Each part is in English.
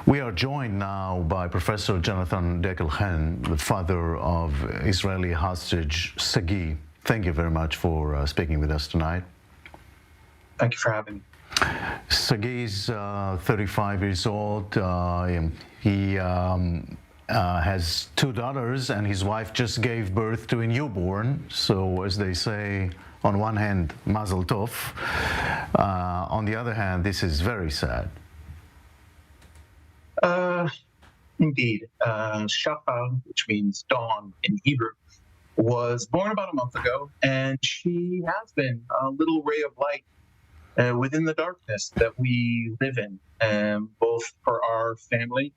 We are joined now by Professor Jonathan Dekel-Chen, the father of Israeli hostage Sagi. Thank you very much for speaking with us tonight. Thank you for having me. Sagi is 35 years old. He has two daughters, and his wife just gave birth to a newborn. So, as they say, on one hand, mazel tov. On the other hand, this is very sad. Indeed. Shachar, which means dawn in Hebrew, was born about a month ago, and she has been a little ray of light within the darkness that we live in, both for our family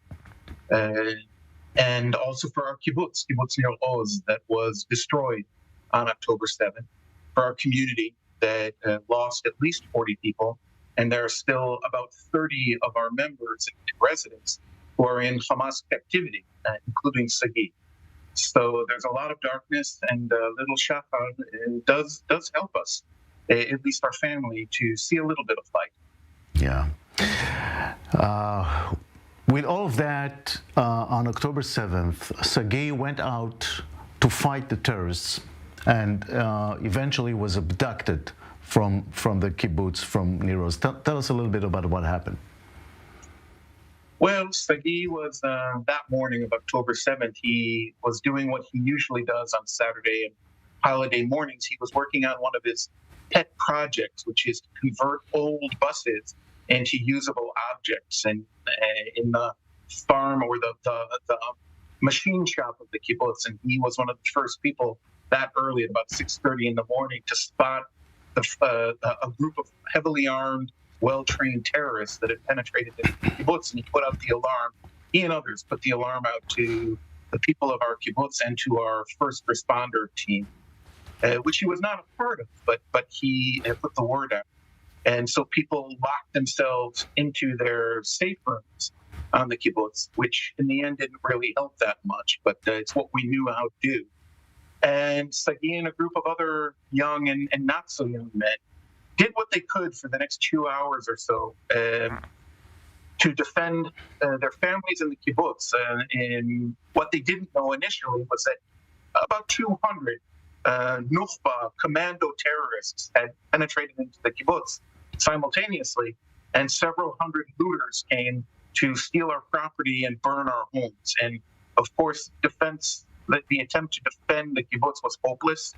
and also for our kibbutz near Oz, that was destroyed on October 7th, for our community that lost at least 40 people, and there are still about 30 of our members and residents who are in Hamas captivity, including Sagi. So there's a lot of darkness, and little Shachar does help us, at least our family, to see a little bit of light. Yeah. With all of that, on October 7th, Sagi went out to fight the terrorists and eventually was abducted from the kibbutz, from Nero's. Tell us a little bit about what happened. Well, Sagi was, that morning of October 7th, he was doing what he usually does on Saturday and holiday mornings. He was working on one of his pet projects, which is to convert old buses into usable objects. And in the farm or the machine shop of the kibbutz, and he was one of the first people that early at about 6:30 in the morning to spot a group of heavily armed, well-trained terrorists that had penetrated the kibbutz, and he put out the alarm. He and others put the alarm out to the people of our kibbutz and to our first responder team, which he was not a part of, but he put the word out. And so people locked themselves into their safe rooms on the kibbutz, which in the end didn't really help that much, but it's what we knew how to do. And Sagi and a group of other young and not so young men did what they could for the next 2 hours or so to defend their families in the kibbutz. And what they didn't know initially was that about 200 Nukhba commando terrorists had penetrated into the kibbutz simultaneously, and several hundred looters came to steal our property and burn our homes. And of course, the attempt to defend the kibbutz was hopeless.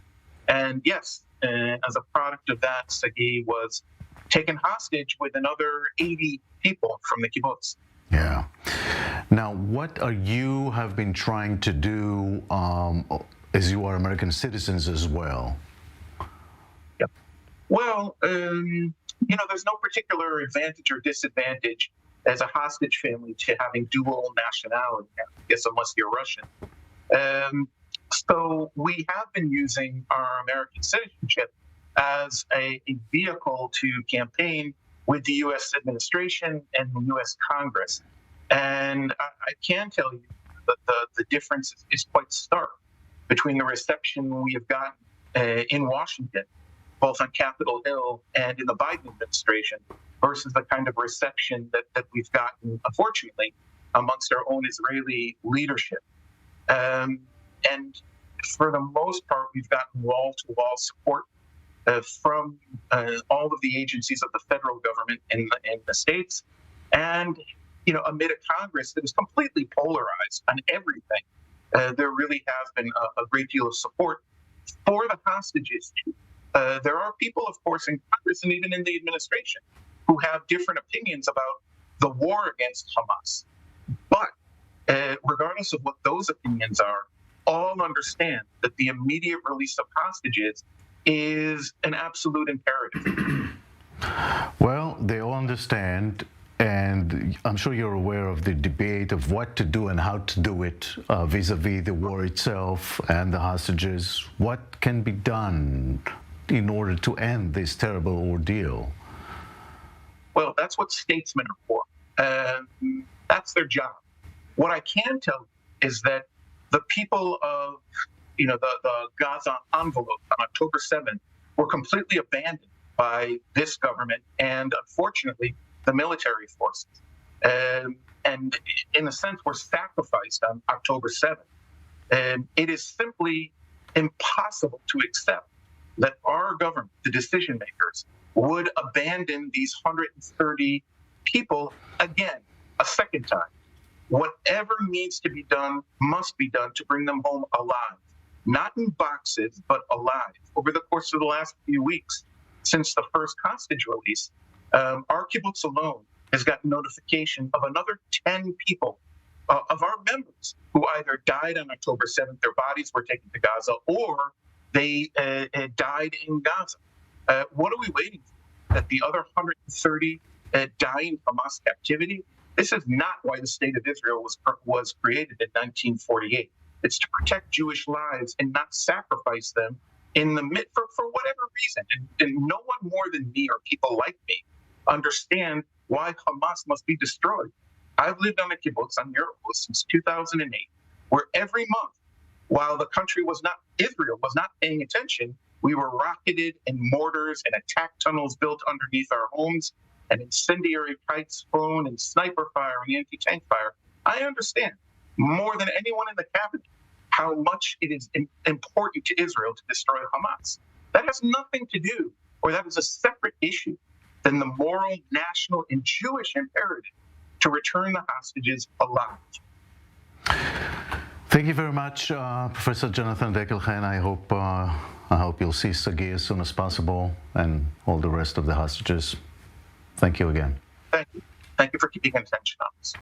And yes, as a product of that, Sagi was taken hostage with another 80 people from the kibbutz. Yeah. Now, what you have been trying to do, as you are American citizens as well? Yep. Well, there's no particular advantage or disadvantage as a hostage family to having dual nationality, I guess, unless you're Russian. So we have been using our American citizenship as a vehicle to campaign with the U.S. administration and the U.S. Congress. And I can tell you that the difference is quite stark between the reception we have gotten in Washington, both on Capitol Hill and in the Biden administration, versus the kind of reception that we've gotten, unfortunately, amongst our own Israeli leadership. And for the most part, we've gotten wall-to-wall support from all of the agencies of the federal government in the states, and amid a Congress that is completely polarized on everything. There really has been a great deal of support for the hostages. There are people, of course, in Congress and even in the administration who have different opinions about the war against Hamas. But regardless of what those opinions are, all understand that the immediate release of hostages is an absolute imperative. Well, they all understand, and I'm sure you're aware of the debate of what to do and how to do it vis-a-vis the war itself and the hostages. What can be done in order to end this terrible ordeal? Well, that's what statesmen are for. That's their job. What I can tell you is that the people of the Gaza envelope on October 7th were completely abandoned by this government and, unfortunately, the military forces. And in a sense, were sacrificed on October 7th. It is simply impossible to accept that our government, the decision makers, would abandon these 130 people again, a second time. Whatever needs to be done must be done to bring them home alive, not in boxes, but alive. Over the course of the last few weeks, since the first hostage release, our kibbutz alone has gotten notification of another 10 people of our members who either died on October 7th, their bodies were taken to Gaza, or they died in Gaza. What are we waiting for? That the other 130 die in Hamas captivity? This is not why the state of Israel was created in 1948. It's to protect Jewish lives and not sacrifice them in the mid for whatever reason. And no one more than me or people like me understand why Hamas must be destroyed. I've lived on a kibbutz on Yeruchos since 2008, where every month, while the country Israel was not paying attention, we were rocketed and mortars and attack tunnels built underneath our homes, and incendiary kites flown, and sniper fire and anti-tank fire. I understand more than anyone in the cabinet how much it is important to Israel to destroy Hamas. That has nothing to do, or that is a separate issue than the moral, national, and Jewish imperative to return the hostages alive. Thank you very much, Professor Jonathan Dekel-Chen. I hope you'll see Sagi as soon as possible and all the rest of the hostages. Thank you again. Thank you. Thank you for keeping attention on this.